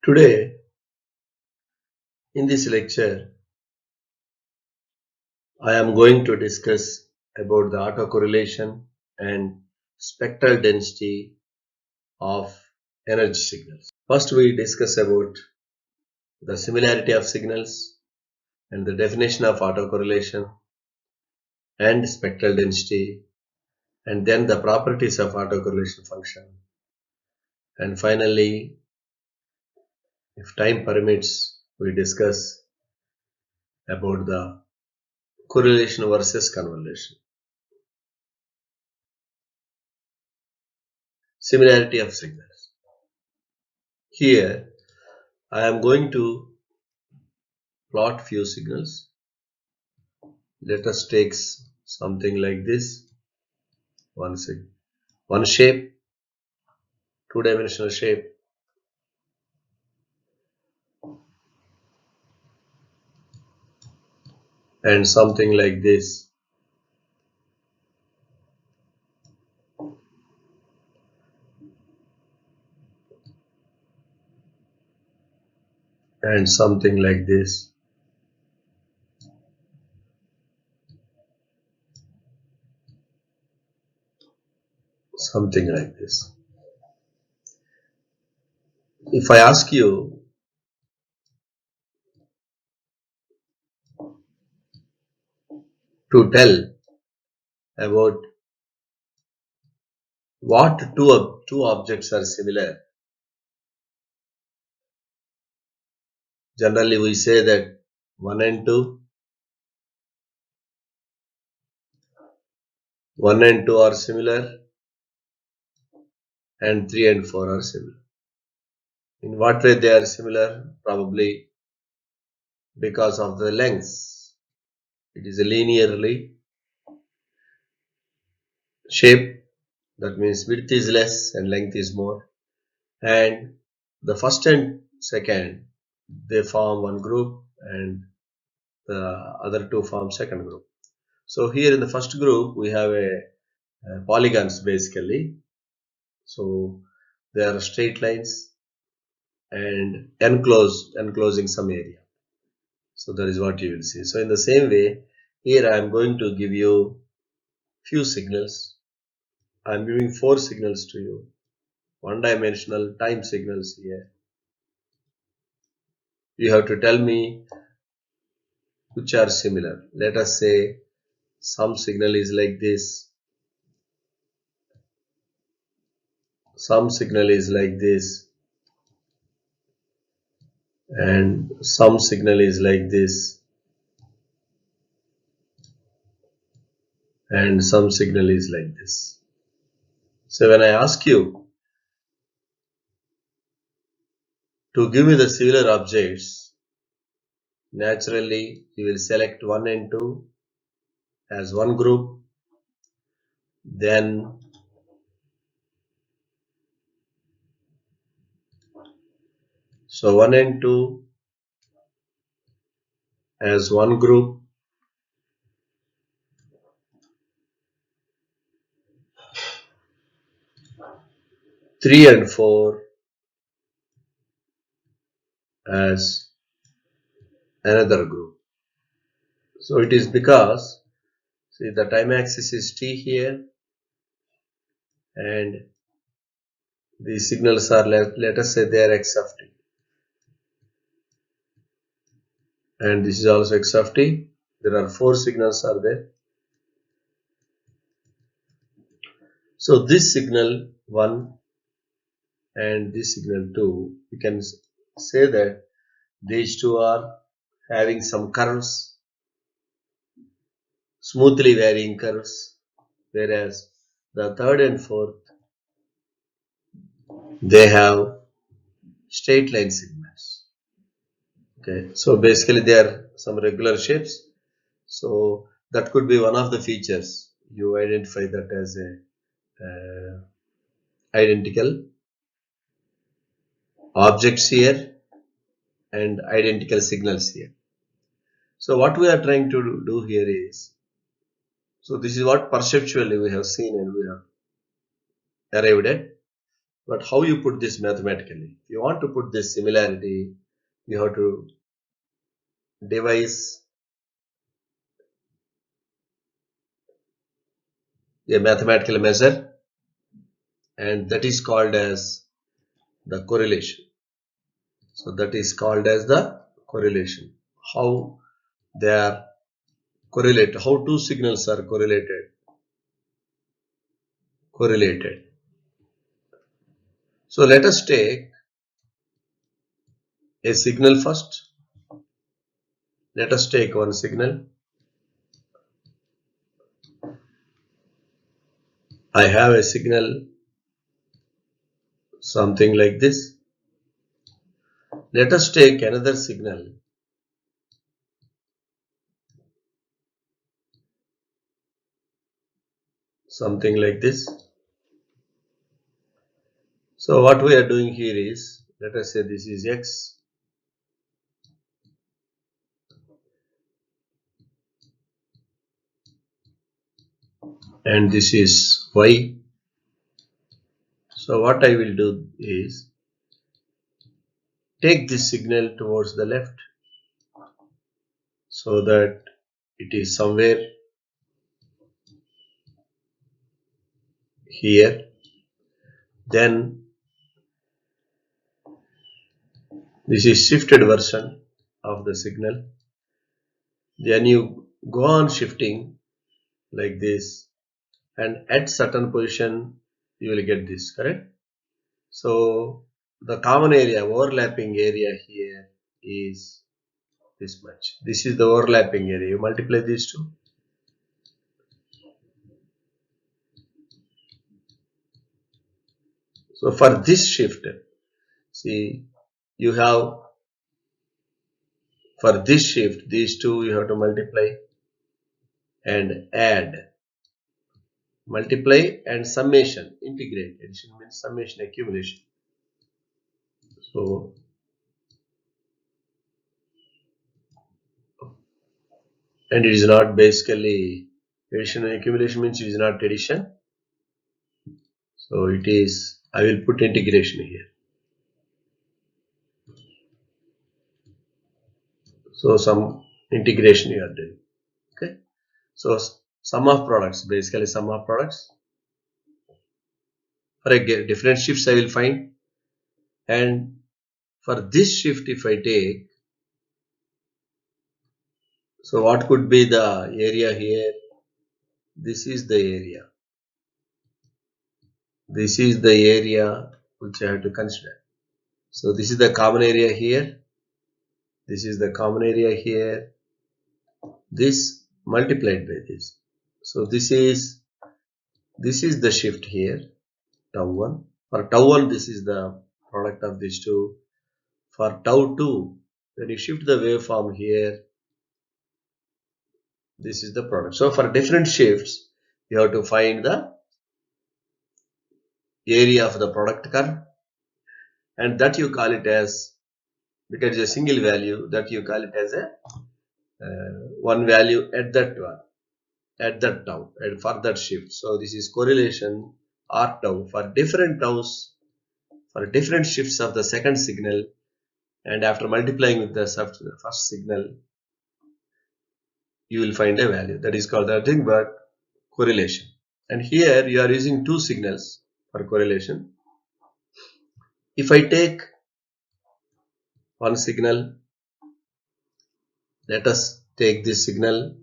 Today, in this lecture, I am going to discuss about the autocorrelation and spectral density of energy signals. First, we discuss about the similarity of signals and the definition of autocorrelation and spectral density, and then the properties of autocorrelation function. And finally, if time permits, we discuss about the correlation versus convolution. Similarity of signals. Here, I am going to plot few signals. Let us take something like this. One shape, two-dimensional shape, and something like this. And something like this. Something like this. If I ask you to tell about what two objects are similar, generally we say that 1 and 2, 1 and 2 are similar, and 3 and 4 are similar. In what way they are similar? Probably because of the lengths. It is a linearly shape, that means width is less and length is more, and the first and second, they form one group and the other two form second group. So here in the first group we have a polygons basically, so they are straight lines and enclosing some area. So that is what you will see. So in the same way, here I am going to give you few signals. I am giving 4 signals to you, one-dimensional time signals here. You have to tell me which are similar. Let us say some signal is like this, some signal is like this, and some signal is like this, and some signal is like this. So when I ask you to give me the similar objects, naturally you will select 1 and 2 as one group, then so 1 and 2 as one group, 3 and 4 as another group. So it is because, see, the time axis is t here, and the signals are, let us say they are x of t, and this is also x of t. There are 4 signals are there. So this signal 1 and this signal 2, we can say that these two are having some curves, smoothly varying curves, whereas the third and fourth, they have straight line signals. Okay, so basically they are some regular shapes. So that could be one of the features. You identify that as a identical objects here and identical signals here. So what we are trying to do here is, so this is what perceptually we have seen and we have arrived at. But how you put this mathematically? If you want to put this similarity, you have to devise a mathematical measure, and that is called as the correlation. So that is called as the correlation. How they are correlated, how two signals are correlated. So let us take a signal first. Let us take one signal. I have a signal something like this. Let us take another signal something like this. So what we are doing here is, let us say this is X, and this is Y. So what I will do is take this signal towards the left so that it is somewhere here. Then this is shifted version of the signal. Then you go on shifting like this, and at certain position you will get this, correct? So the common area, overlapping area here is this much. This is the overlapping area. You multiply these two. So for this shift, see, you have, for this shift, these two you have to multiply and add. Multiply and summation, integrate. Addition means summation, accumulation. So and it is not basically addition and accumulation means it is not addition. So it is, I will put integration here. So some integration you are doing. Okay. So sum of products, basically sum of products. For a different shifts I will find, and for this shift if I take, so what could be the area here? This is the area. This is the area which I have to consider. So this is the common area here. This is the common area here. This multiplied by this. So this is the shift here, tau 1. For tau 1, this is the product of these two. For tau 2, when you shift the waveform here, this is the product. So for different shifts, you have to find the area of the product curve, and that you call it as, because it's a single value, that you call it as a one value at that one, at that tau, and for that shift. So this is correlation R tau for different taus, for different shifts of the second signal, and after multiplying with the first signal, you will find a value. That is called nothing but correlation. And here you are using two signals for correlation. If I take one signal, let us take this signal,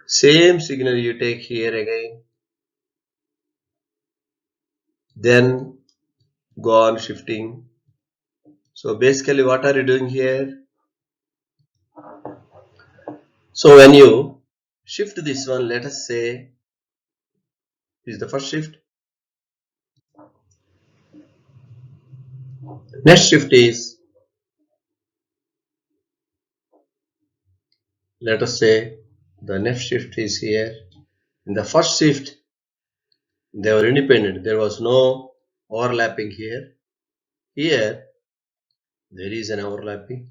same signal you take here again, then go on shifting. So basically what are you doing here? So when you shift this one, let us say this is the first shift. Next shift is, let us say the next shift is here. In the first shift, they were independent. There was no overlapping here. Here, there is an overlapping.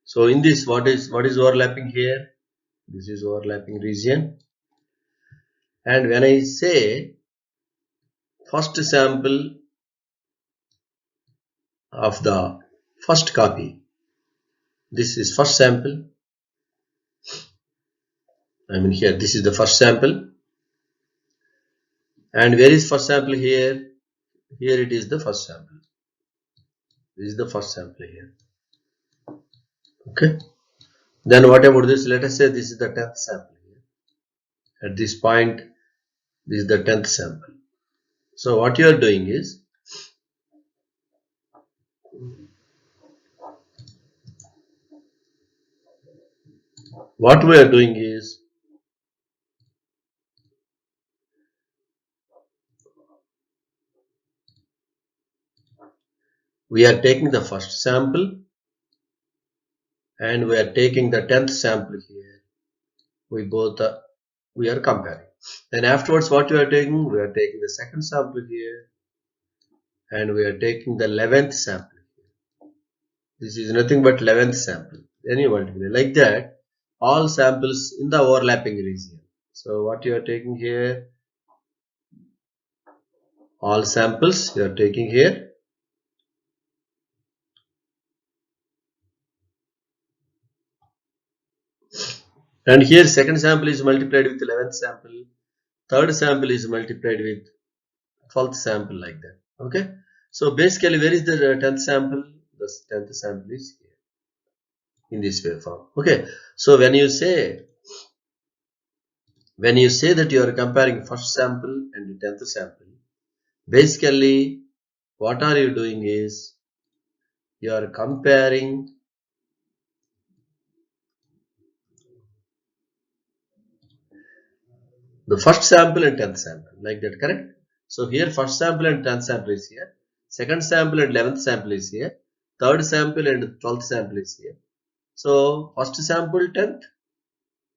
So in this, what is overlapping here? This is overlapping region. And when I say first sample of the first copy. This is first sample. I mean here this is the first sample. And where is first sample here? Here it is the first sample. This is the first sample here. Okay. Then what about this? Let us say this is the 10th sample here. At this point, this is the 10th sample. So what you are doing is, we are taking the first sample and we are taking the 10th sample here. We are comparing. Then afterwards what we are taking? We are taking the second sample here and we are taking the 11th sample. This is nothing but 11th sample. Then you multiply like that all samples in the overlapping region. So what you are taking here? All samples you are taking here. And here second sample is multiplied with 11th sample. Third sample is multiplied with 12th sample like that. Okay. So basically where is the 10th sample? The 10th sample is here in this waveform. Okay. So when you say that you are comparing first sample and the 10th sample, basically what are you doing is you are comparing the first sample and 10th sample like that, correct? So here first sample and 10th sample is here, second sample and 11th sample is here, third sample and 12th sample is here. So first sample 10th,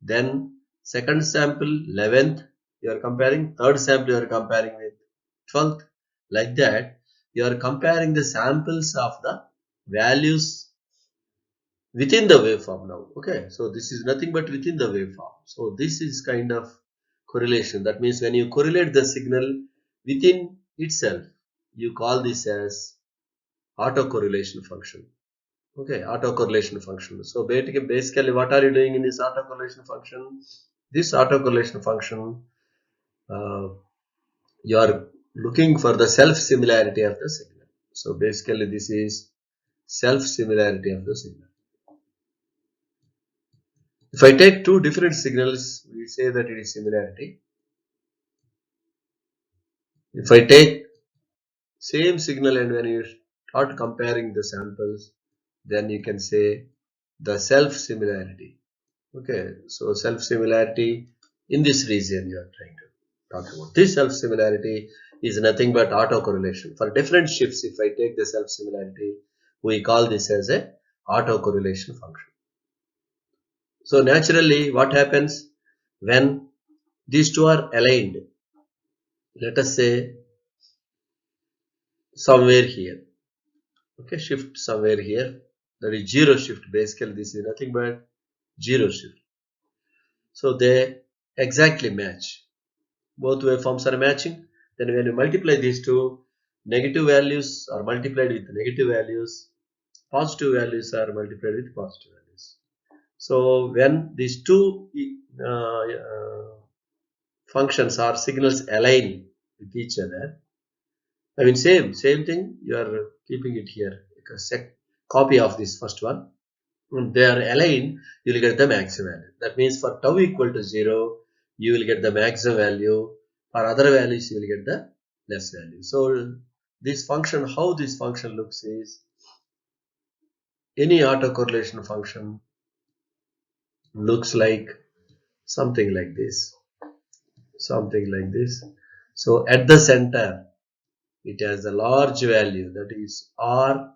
then second sample 11th you are comparing, third sample you are comparing with 12th, like that you are comparing the samples of the values within the waveform now. Okay, so this is nothing but within the waveform. So this is kind of correlation. That means when you correlate the signal within itself, you call this as autocorrelation function. Okay, autocorrelation function. So basically what are you doing in this autocorrelation function? This autocorrelation function, you are looking for the self similarity of the signal. So basically this is self similarity of the signal. If I take two different signals, we say that it is similarity. If I take same signal and when you start comparing the samples, then you can say the self similarity. Okay, so self similarity in this region you are trying to talk about. This self similarity is nothing but autocorrelation. For different shifts, if I take the self similarity, we call this as a autocorrelation function. So naturally, what happens when these two are aligned? Let us say somewhere here. Okay, shift somewhere here. That is zero shift. Basically, this is nothing but zero shift. So they exactly match. Both waveforms are matching. Then when you multiply these two, negative values are multiplied with negative values, positive values are multiplied with positive values. So when these two functions or signals align with each other, I mean same thing, you are keeping it here, a copy of this first one. When they are aligned, you will get the maximum value. That means for tau equal to 0, you will get the maximum value. For other values, you will get the less value. So this function, how this function looks is, any autocorrelation function looks like something like this. So at the center, it has a large value, that is R0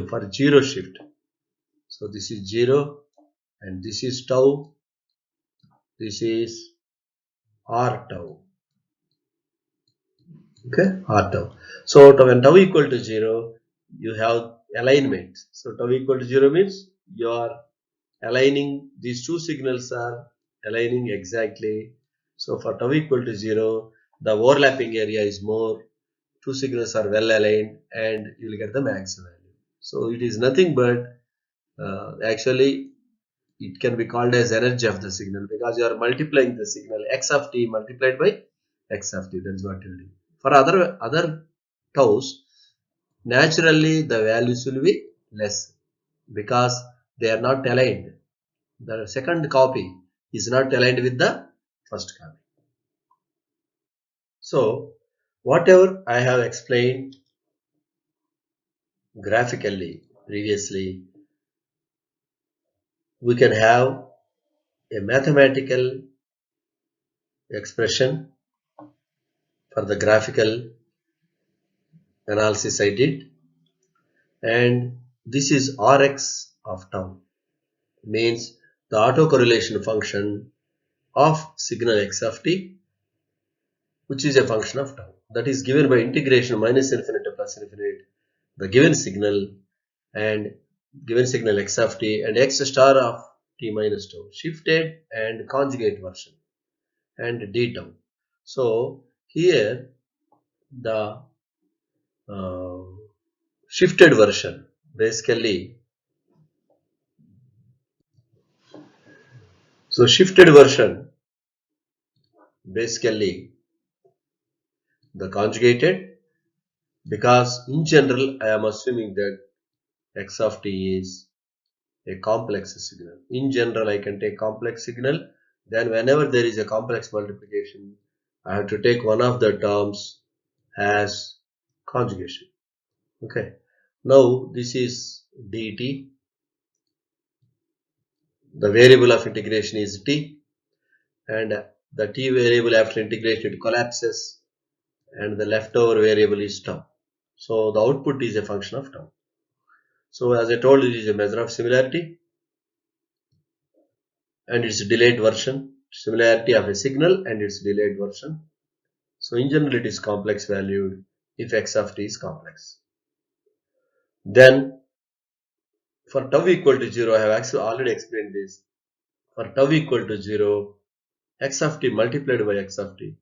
for zero shift. So this is 0 and this is tau, this is R tau. Okay, R tau. So when tau equal to 0, you have alignment. So tau equal to 0 means you are aligning, these two signals are aligning exactly. So for tau equal to 0, the overlapping area is more, two signals are well aligned, and you will get the max value. So it is nothing but actually it can be called as energy of the signal, because you are multiplying the signal x of t multiplied by x of t. That is what you do. For other taus, naturally the values will be less because they are not aligned. The second copy is not aligned with the first copy. So whatever I have explained graphically previously, we can have a mathematical expression for the graphical analysis I did, and this is Rx of tau, means the autocorrelation function of signal x of t, which is a function of tau, that is given by integration minus infinite to plus infinite the given signal, and given signal x of t and x star of t minus tau, shifted and conjugate version, and d tau. So here the shifted version basically, so shifted version basically the conjugated, because in general I am assuming that x of t is a complex signal. In general I can take complex signal, then whenever there is a complex multiplication I have to take one of the terms as conjugation. Okay, now this is dt, the variable of integration is t, and the t variable after integration it collapses, and the leftover variable is tau. So the output is a function of tau. So as I told you, it is a measure of similarity and its delayed version, similarity of a signal and its delayed version. So in general it is complex valued if x of t is complex. Then for tau equal to 0, I have actually already explained this. For tau equal to 0, x of t multiplied by x of t,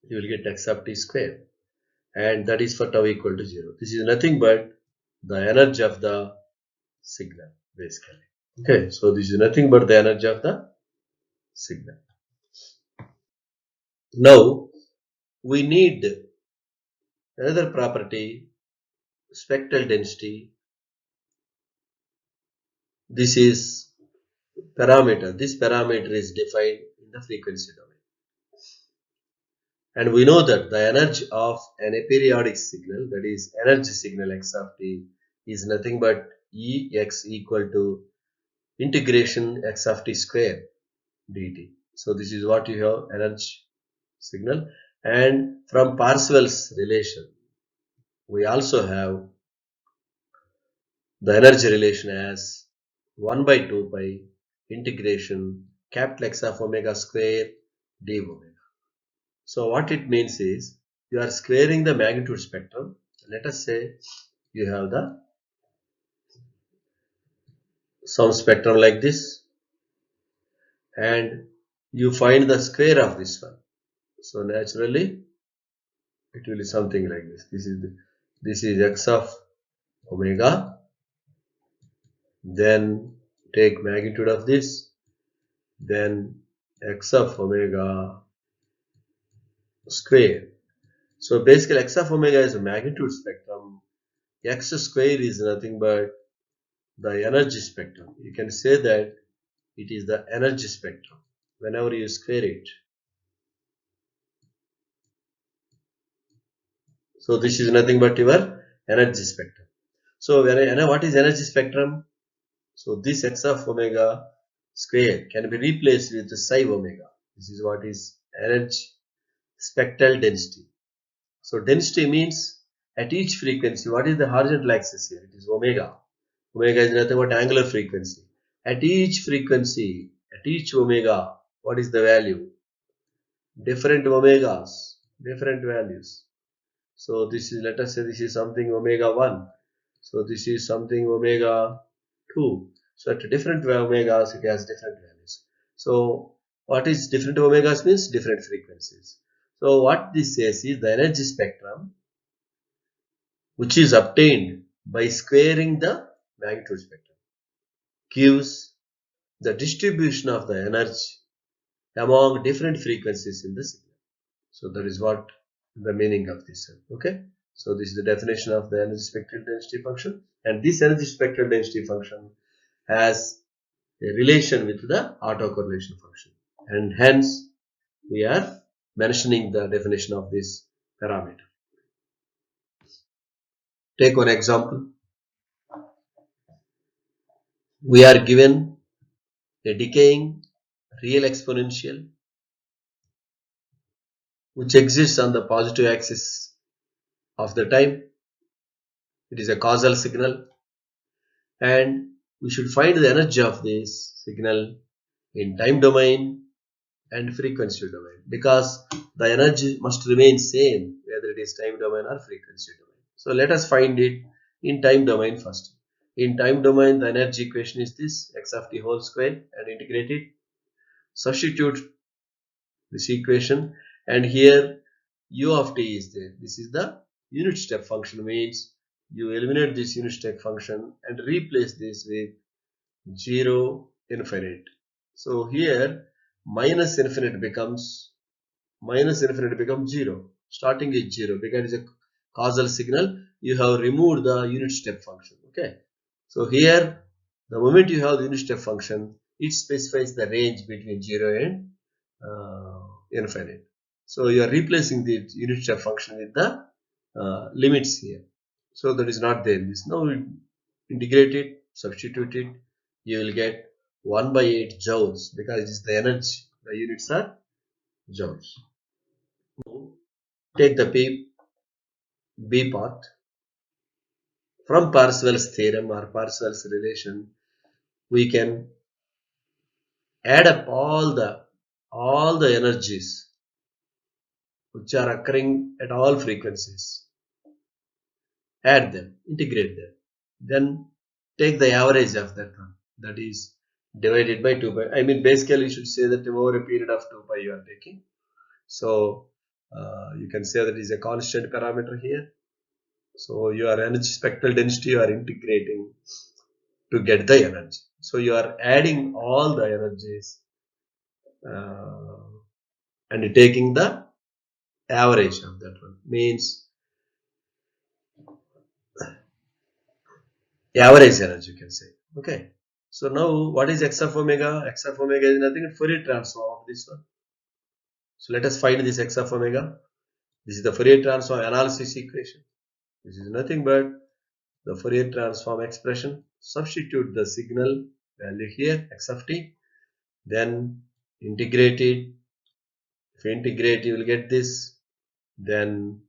you will get x of t square, and that is for tau equal to 0. This is nothing but the energy of the signal basically. Okay, so this is nothing but the energy of the signal. Now we need another property, spectral density. This is parameter. This parameter is defined in the frequency domain. And we know that the energy of an aperiodic signal, that is energy signal x of t, is nothing but Ex equal to integration x of t square dt. So this is what you have, energy signal. And from Parseval's relation, we also have the energy relation as 1 by 2 pi integration capital X of omega square d omega. So what it means is, you are squaring the magnitude spectrum. Let us say you have the some spectrum like this, and you find the square of this one. So naturally it will be something like this. This is x of omega, then take magnitude of this, then x of omega square. So basically x of omega is a magnitude spectrum. X square is nothing but the energy spectrum. You can say that it is the energy spectrum whenever you square it. So this is nothing but your energy spectrum. So what is energy spectrum? So this x of omega square can be replaced with the psi omega. This is what is energy spectral density. So density means at each frequency, what is the horizontal axis here? It is omega. Omega is nothing but angular frequency. At each frequency, at each omega, what is the value? Different omegas, different values. So this is, let us say this is something omega 1. So this is something omega 2. So at different omegas it has different values. So what is different omegas means? Different frequencies. So what this says is the energy spectrum, which is obtained by squaring the magnitude spectrum, gives the distribution of the energy among different frequencies in the signal. So that is what the meaning of this. Okay. So this is the definition of the energy spectral density function, and this energy spectral density function has a relation with the autocorrelation function, and hence we are mentioning the definition of this parameter. Take one example. We are given a decaying real exponential which exists on the positive axis of the time. It is a causal signal, and we should find the energy of this signal in time domain and frequency domain, because the energy must remain same whether it is time domain or frequency domain. So let us find it in time domain first. In time domain, the energy equation is this: x of t whole square, and integrate it. Substitute this equation, and here u of t is there. This is the unit step function, means you eliminate this unit step function and replace this with 0 infinite. So here minus infinite becomes 0. Starting is 0 because it is a causal signal. You have removed the unit step function. Okay. So here the moment you have the unit step function, it specifies the range between 0 and infinite. So you are replacing the unit step function with the limits here. So that is not there. This now integrate it, substitute it, you will get 1 by 8 joules, because it is the energy. The units are joules. Take the B part. From Parseval's theorem or Parseval's relation, we can add up all the energies which are occurring at all frequencies. Add them, integrate them. Then take the average of that one. That is divided by 2 pi. I mean, basically you should say that over a period of 2 pi you are taking. So you can say that is a constant parameter here. So your energy spectral density you are integrating to get the energy. So you are adding all the energies and taking the average of that one, means average energy you can say. Okay. So now what is x of omega? X of omega is nothing but Fourier transform of this one. So let us find this x of omega. This is the Fourier transform analysis equation. This is nothing but the Fourier transform expression. Substitute the signal value here, x of t, then integrate it. If you integrate, you will get this, then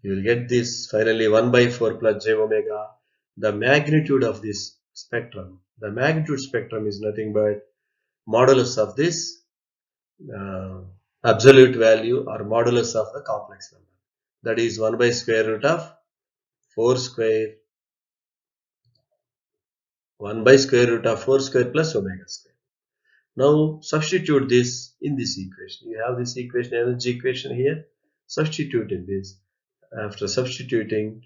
you will get this. Finally 1 by 4 plus j omega, the magnitude of this spectrum. The magnitude spectrum is nothing but modulus of this absolute value or modulus of the complex number. That is 1 by square root of 4 square, 1 by square root of 4 square plus omega square. Now substitute this in this equation. You have this equation, energy equation here. Substitute in this. After substituting,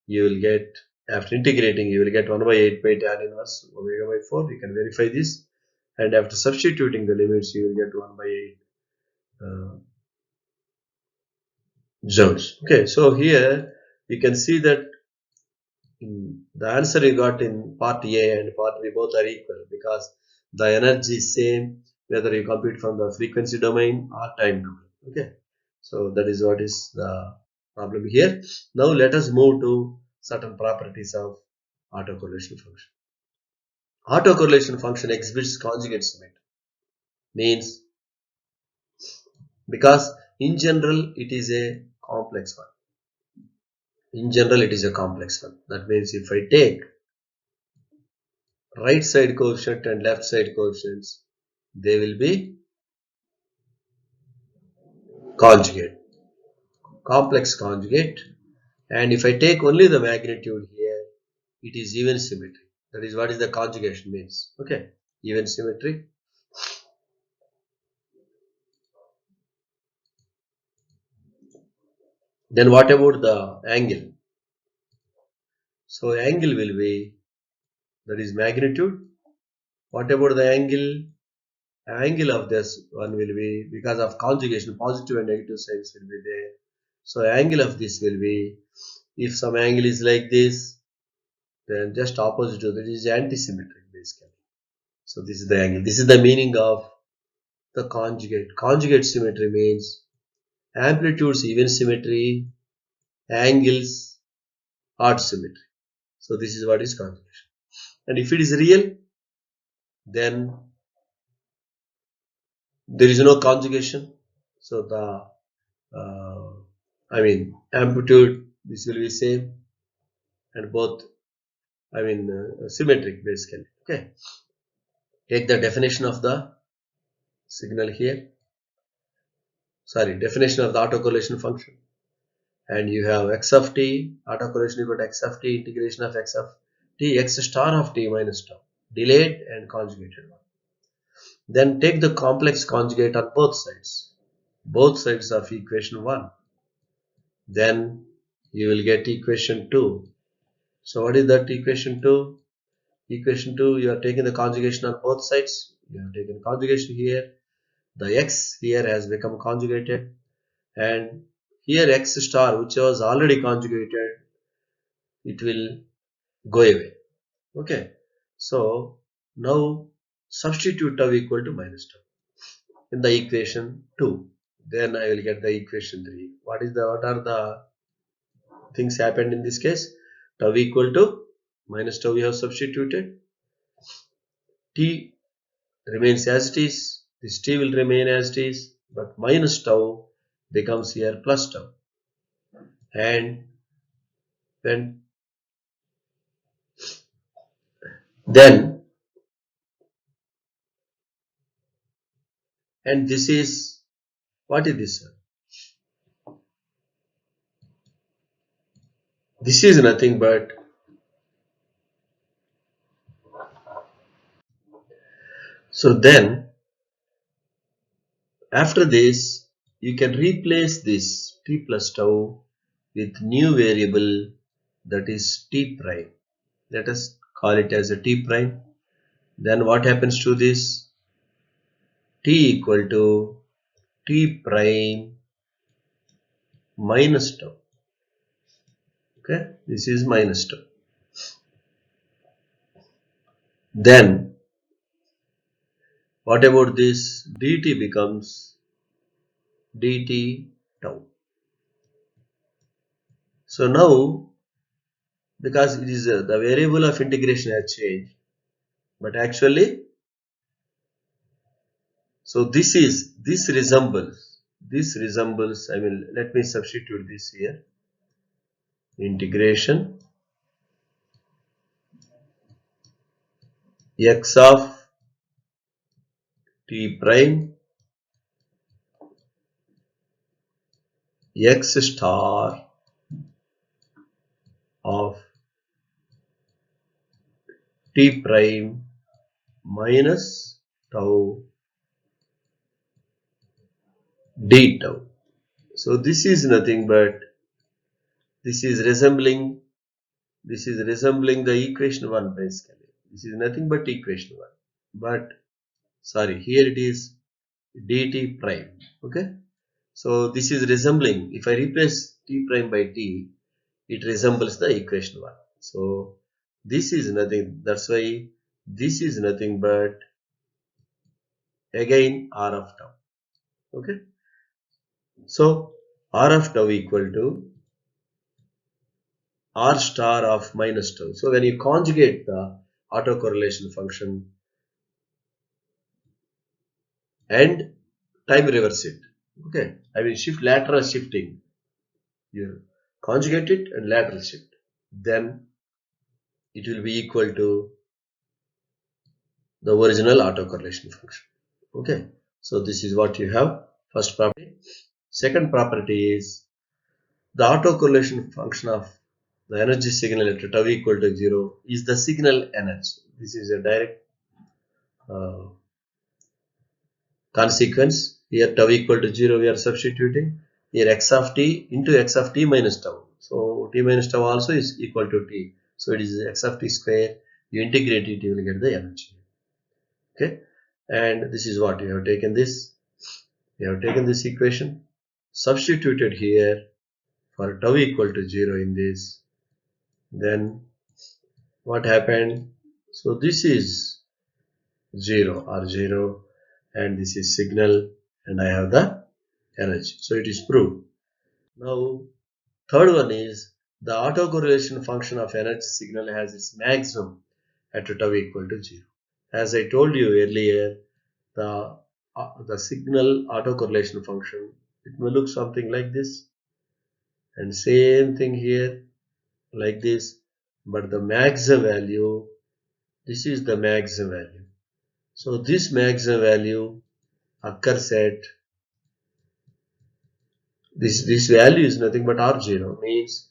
you will get, after integrating, you will get 1 by 8 pi tan inverse omega by 4. You can verify this. And after substituting the limits, you will get 1 by 8 joules. Okay, so here you can see that the answer you got in part A and part B both are equal, because the energy is same whether you compute from the frequency domain or time domain. Okay, so that is what is the problem here. Now let us move to certain properties of autocorrelation function. Autocorrelation function exhibits conjugate symmetry, means because in general it is a complex one. In general it is a complex one. That means if I take right side coefficient and left side coefficients, they will be conjugate, complex conjugate. And if I take only the magnitude here, it is even symmetry. That is what is the conjugation means. Okay, even symmetry. Then what about the angle? So angle will be, that is magnitude. What about the angle? Angle of this one will be, because of conjugation, positive and negative signs will be there. So angle of this will be, if some angle is like this, then just opposite to that is antisymmetric basically. So this is the angle. This is the meaning of the conjugate. Conjugate symmetry means amplitudes even symmetry, angles odd symmetry. So this is what is conjugation. And if it is real, then there is no conjugation. So the amplitude, this will be same, and both symmetric basically. Okay, take the definition of the signal here. Sorry, definition of the autocorrelation function. And you have x of t, autocorrelation equal to x of t, integration of x of t, x star of t minus tau, delayed and conjugated one. Then take the complex conjugate on both sides of equation 1. Then you will get equation 2. So what is that equation 2? Equation 2, you are taking the conjugation on both sides. You have taken conjugation here. The x here has become conjugated, and here x star, which was already conjugated, it will go away. Okay, so now substitute tau equal to minus tau in the equation 2. Then I will get the equation 3. What are the things happened in this case? Tau equal to minus tau we have substituted. T remains as it is. This t will remain as it is, but minus tau becomes here plus tau. And then and this is, what is this? This is nothing but, so then after this you can replace this t plus tau with new variable, that is t prime. Let us call it as a t prime. Then what happens to this? T equal to t prime minus tau. Okay, this is minus tau. Then what about this? Dt becomes dt tau. So now, because it is the variable of integration has changed, but actually, so this resembles, let me substitute this here. Integration x of t prime x star of t prime minus tau d tau. So this is nothing but, this is resembling the equation 1 basically. This is nothing but equation 1. But sorry, here it is dt prime. Okay, so this is resembling, if I replace t prime by t, it resembles the equation 1. So this is nothing, that's why this is nothing but again r of tau. Okay, so r of tau equal to r star of minus tau. So when you conjugate the autocorrelation function and time reverse it, okay, shift, lateral shifting, you conjugate it and lateral shift, then it will be equal to the original autocorrelation function. Okay, so this is what you have, first property. Second property is the autocorrelation function of the energy signal at tau equal to 0 is the signal energy. This is a direct consequence. Here tau equal to 0 we are substituting. here x of t into x of t minus tau. So t minus tau also is equal to t. So it is x of t square. You integrate it, you will get the energy. Okay, and this is what you have taken this. You have taken this equation, substituted here for tau equal to 0 in this. Then what happened? So this is 0 or 0, and this is signal, and I have the energy. So it is proved. Now third one is the autocorrelation function of energy signal has its maximum at tau equal to 0. As I told you earlier, the signal autocorrelation function, it may look something like this, and same thing here like this, but the maximum value, this is the maximum value. So this maximum value occurs at this value is nothing but R0, means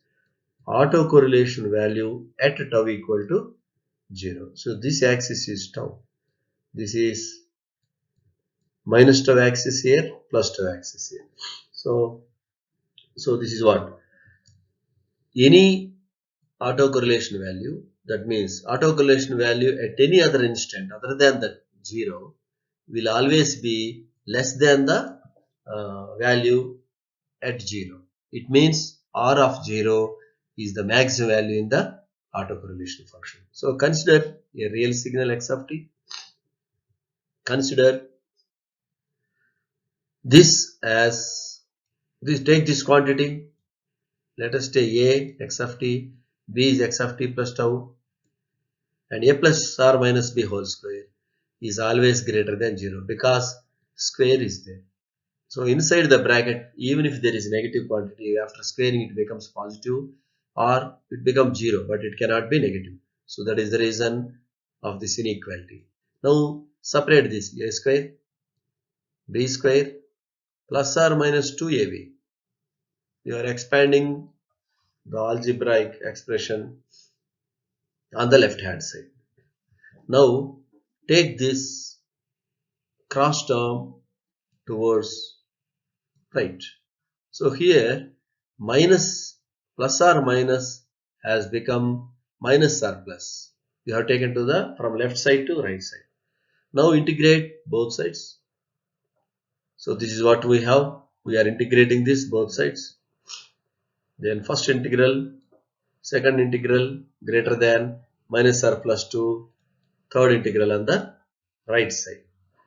autocorrelation value at tau equal to 0. So this axis is tau. This is minus tau axis here, plus tau axis here. So this is what? Any autocorrelation value, that means autocorrelation value at any other instant other than the 0 will always be less than the value at 0. It means R of 0 is the maximum value in the autocorrelation function. So consider a real signal x of t. Consider this as this. Take this quantity. Let us take a x of t, b is x of t plus tau, and a plus r minus b whole square is always greater than 0 because square is there. So inside the bracket, even if there is negative quantity, after squaring it becomes positive or it becomes 0, but it cannot be negative. So that is the reason of this inequality. Now separate this, a square, b square plus or minus 2ab. You are expanding the algebraic expression on the left hand side. Now take this cross term towards right. So here minus plus or minus has become minus or plus. You have taken to the from left side to right side. Now integrate both sides. So this is what we have. We are integrating this both sides. Then first integral, second integral greater than minus or plus 2, third integral on the right side.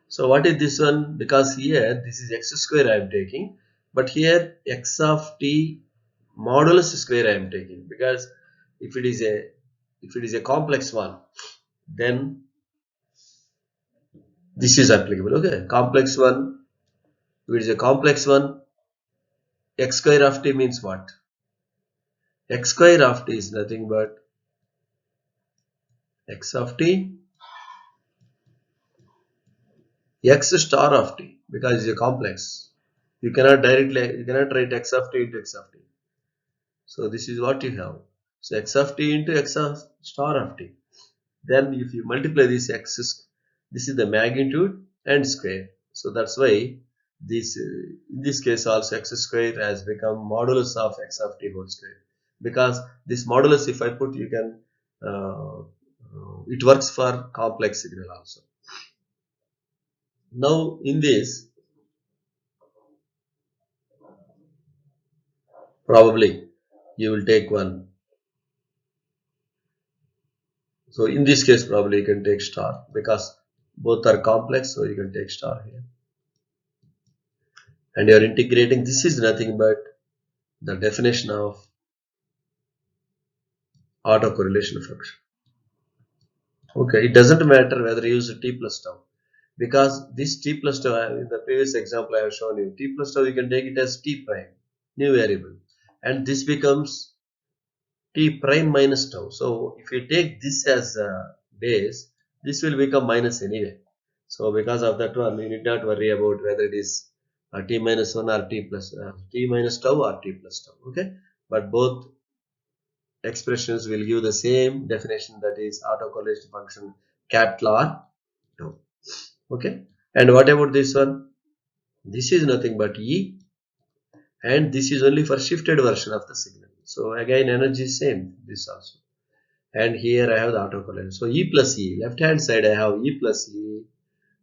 So what is this one? Because here this is x square I am taking, but here x of t modulus square I am taking, because if it is a complex one, then this is applicable. Okay, complex one. If it is a complex one, x square of t means what? X square of t is nothing but x of t x star of t, because it's a complex. You cannot write x of t into x of t. So this is what you have. So x of t into x of star of t. Then if you multiply this x, this is the magnitude and square. So that's why this in this case also x square has become modulus of x of t whole square. Because this modulus, if I put, you can it works for complex signal also. Now in this, probably you will take one. So in this case probably you can take star, because both are complex, so you can take star here. And you are integrating, this is nothing but the definition of autocorrelation function. Okay, it doesn't matter whether you use t plus tau, because this t plus tau, in the previous example I have shown you, t plus tau you can take it as t prime, new variable, and this becomes t prime minus tau. So if you take this as a base, this will become minus anyway. So because of that one, you need not worry about whether it is t minus 1 or t minus tau or t plus tau. Okay, but both expressions will give the same definition, that is autocorrelation function capital R tau. Okay, and what about this one? This is nothing but E and this is only for shifted version of the signal. So again energy is same, this also. And here I have the autocorrelation. So E plus E, left hand side I have E plus E,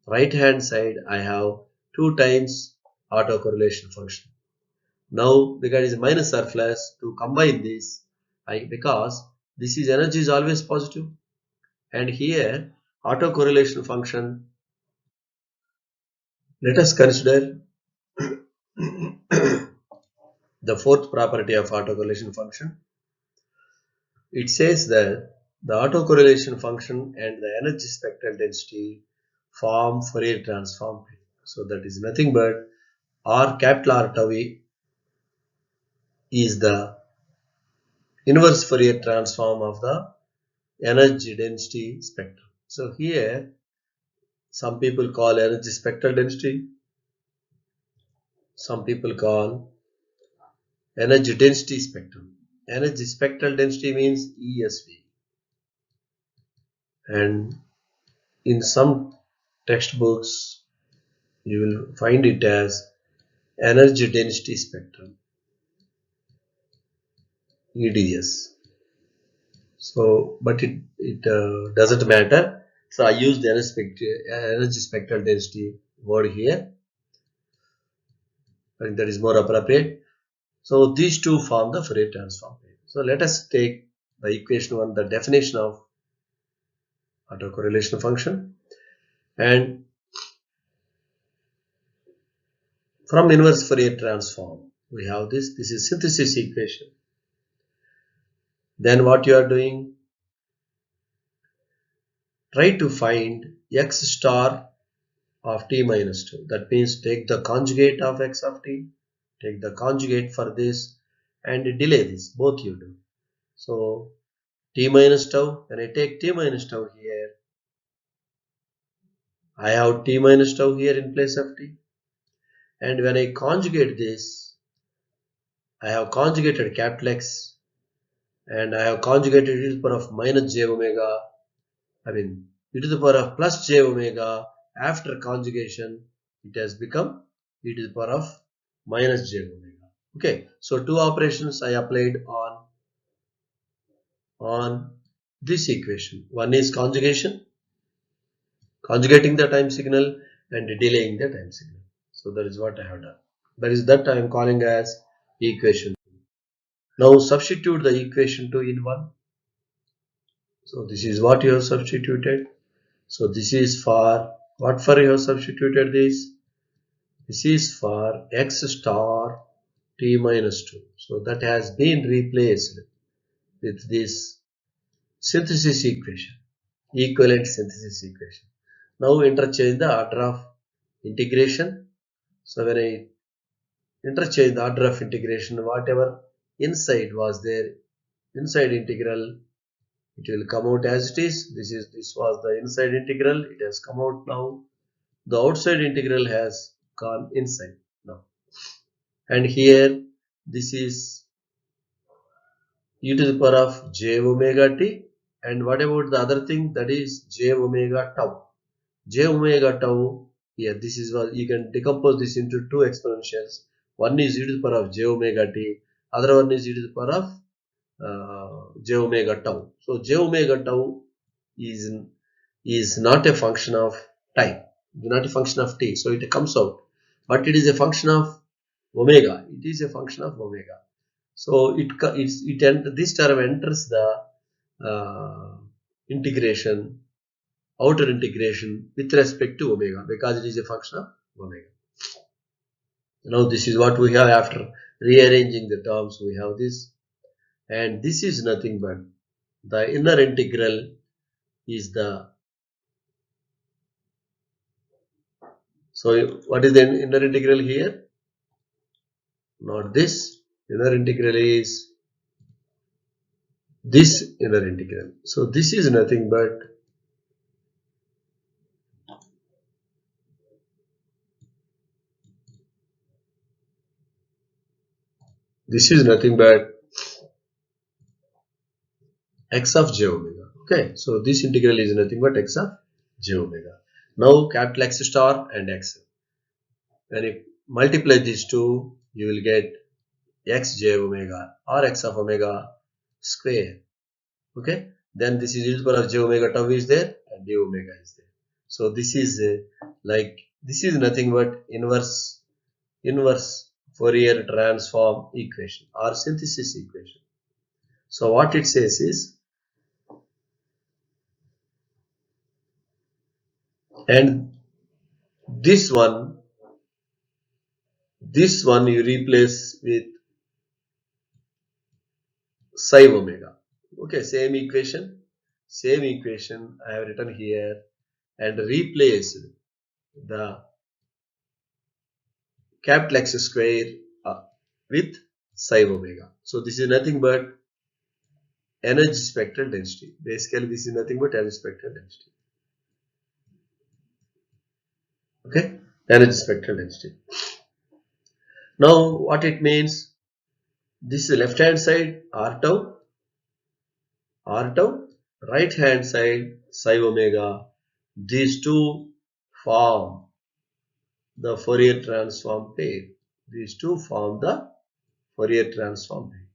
right hand side I have 2 times autocorrelation function. Now because it is minus or plus, to combine this, because this is energy is always positive, and here autocorrelation function, let us consider the fourth property of autocorrelation function. It says that the autocorrelation function and the energy spectral density form Fourier transform. So that is nothing but R capital R tau E is the inverse Fourier transform of the energy density spectrum. So here some people call energy spectral density, some people call energy density spectrum. Energy spectral density means ESV, and in some textbooks you will find it as energy density spectrum, EDS. So but it doesn't matter, so I use the energy spectral density word here, and that is more appropriate. So these two form the Fourier transform. So let us take the equation 1, the definition of autocorrelation function, and from inverse Fourier transform we have this is synthesis equation. Then what you are doing, try to find x star of t minus 2. That means take the conjugate of x of t, take the conjugate for this, and delay this, both you do. So t minus tau, when I take t minus tau here, I have t minus tau here in place of t, and when I conjugate this, I have conjugated capital X, and I have conjugated e to the power of minus j omega, e to the power of plus j omega. After conjugation it has become e to the power of minus j omega. Okay, so two operations I applied on this equation. One is conjugation, conjugating the time signal, and delaying the time signal. So that is what I have done. That I am calling as equation. Now substitute the equation 2 in 1. So this is what you have substituted. So this is for what for you have substituted this? This is for x star t minus 2. So that has been replaced with this synthesis equation, equivalent synthesis equation. Now interchange the order of integration. So when I interchange the order of integration, whatever inside was there, inside integral, it will come out as it is. This was the inside integral, it has come out now. The outside integral has gone inside now, and here this is e to the power of j omega t, and what about the other thing, that is j omega tau. J omega tau, here this is what you can decompose this into two exponentials. One is e to the power of j omega t, other one is e to the power of j omega tau. So j omega tau is not a function of time, not a function of t, so it comes out, but it is a function of omega. It is a function of omega. So this term enters the integration, outer integration with respect to omega, because it is a function of omega. Now this is what we have after rearranging the terms. We have this, and this is nothing but the inner integral is the, so what is the inner integral here? Not this. Inner integral is this inner integral. So this is nothing but x of j omega. Okay, so this integral is nothing but x of j omega. Now capital X star and x. When you multiply these two, you will get x j omega or x of omega square. Okay, then this is e to the power of j omega tau is there and d omega is there. So this is this is nothing but inverse Fourier transform equation or synthesis equation. So what it says is, and this one you replace with psi omega. Okay, same equation I have written here and replaced the capital X square with psi omega. So this is nothing but energy spectral density. Basically this is nothing but energy spectral density. Okay, energy spectral density. Now what it means, this is left hand side r tau, right hand side psi omega. These two form the Fourier transform pair. These two form the Fourier transform pair.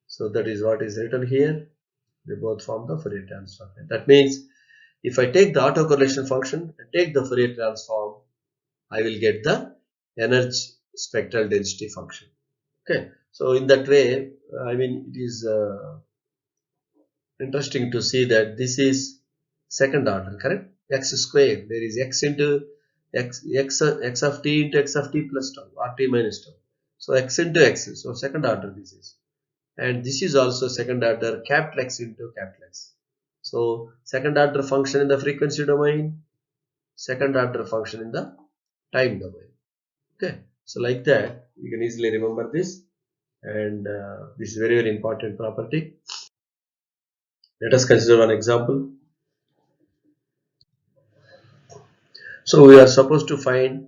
So that is what is written here. They both form the Fourier transform pair. That means if I take the autocorrelation function and take the Fourier transform, I will get the energy spectral density function. Okay. So in that way, I mean, it is interesting to see that this is second order, correct? X square, there is x into x of t into x of t plus tau or t minus tau. So x into x, so second order this is, and this is also second order capital X into capital X. So second order function in the frequency domain, second order function in the time domain. Okay, so like that you can easily remember this, and this is very important property. Let us consider one example. So we are supposed to find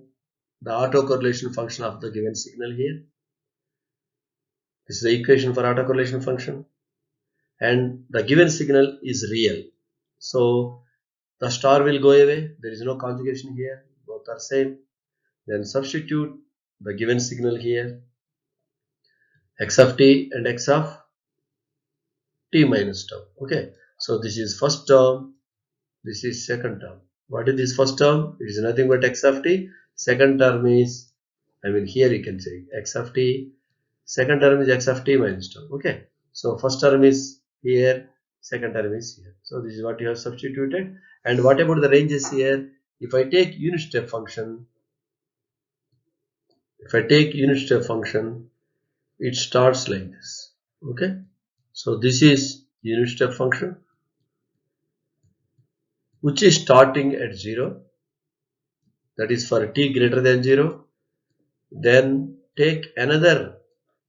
the autocorrelation function of the given signal here. This is the equation for autocorrelation function, and the given signal is real. So the star will go away. There is no conjugation here. Both are same. Then substitute the given signal here, x of t and x of t minus tau. Okay. So this is first term. This is second term. What is this first term? It is nothing but x of t. Second term is, I mean, here you can say x of t. Second term is x of t minus tau. Okay. So first term is here. Second term is here. So this is what you have substituted. And what about the ranges here? If I take unit step function, it starts like this. Okay. So this is unit step function, which is starting at 0. That is for t greater than 0. Then take another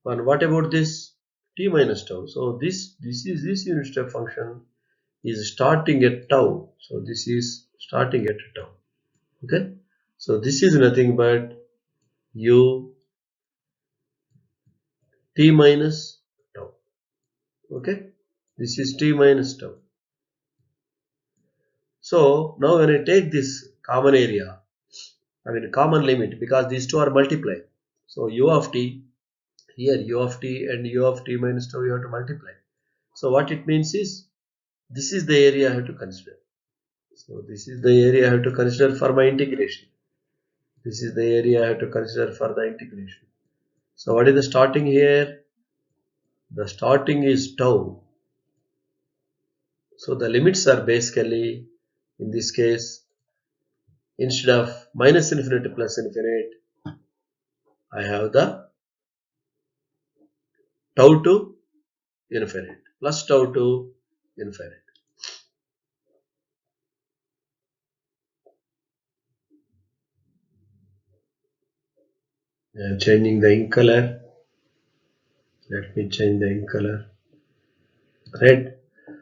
one. What about this t minus tau? So this unit step function is starting at tau. So this is starting at tau. Okay. So this is nothing but u t minus tau. Okay. This is t minus tau. So now when I take this common area, I mean common limit, because these two are multiplied. So u of t, here u of t and u of t minus tau you have to multiply. So what it means is, this is the area I have to consider. So this is the area I have to consider for my integration. This is the area I have to consider for the integration. So what is the starting here? The starting is tau. So the limits are basically, in this case, instead of minus infinity plus infinite, I have the tau to infinite plus tau to infinite. I am changing the ink color. Let me change the ink color. Red.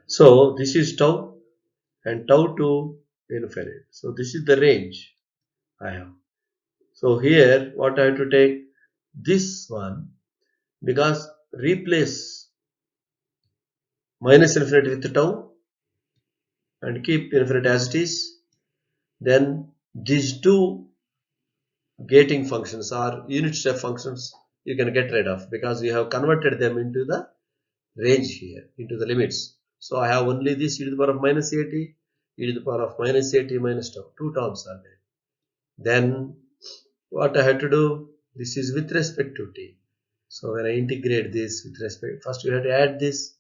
So this is tau and tau to infinite. So this is the range I have. So here what I have to take, this one, because replace minus infinity with tau and keep infinite as it is. Then these two gating functions are unit step functions you can get rid of, because we have converted them into the range here, into the limits. So I have only this e to the power of minus at, e to the power of minus at minus tau. Two terms are there. Then what I have to do, this is with respect to t. So when I integrate this with respect, first we have to add this.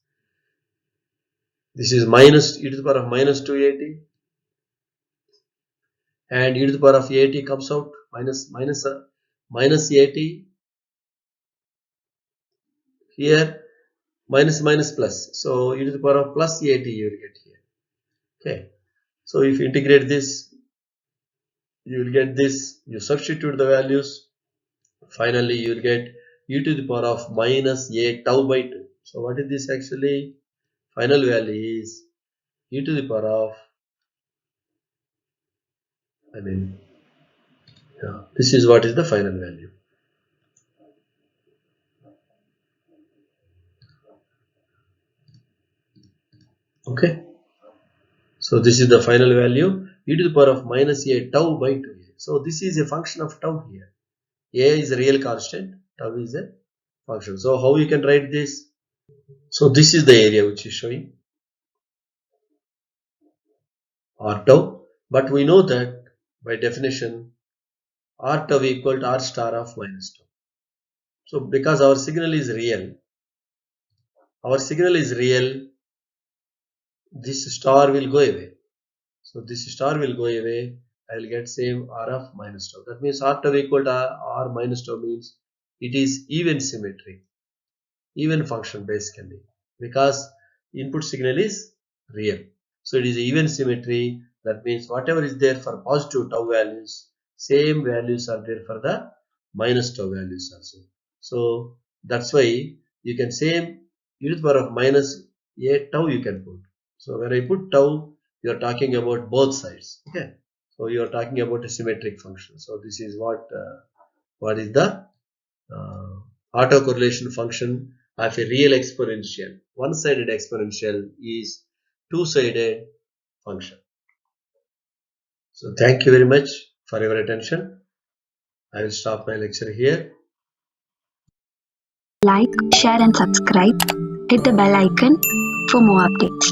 This is minus e to the power of minus 2at, and e to the power of at comes out minus at here, minus minus plus. So e to the power of plus at you will get here. Okay. So if you integrate this, you will get this. You substitute the values. Finally, you will get e to the power of minus a tau by 2. So what is this actually? Final value is e to the power of, this is what is the final value. Okay. So this is the final value, e to the power of minus a tau by 2. So this is a function of tau here. A is a real constant, tau is a function. So how you can write this? So this is the area which is showing r tau, but we know that by definition r tau equal to r star of minus tau. So because our signal is real, this star will go away. So this star will go away. I will get same r of minus tau. That means r tau equal to r minus tau means it is even symmetry, even function basically, because input signal is real. So it is even symmetry. That means whatever is there for positive tau values, same values are there for the minus tau values also. So that's why you can same e to the power of minus a tau you can put. So when I put tau, you are talking about both sides. Okay. So you are talking about a symmetric function. So this is what is the autocorrelation function of a real exponential. One-sided exponential is two-sided function. So thank you very much for your attention. I will stop my lecture here. Like, share and subscribe. Hit the bell icon for more updates.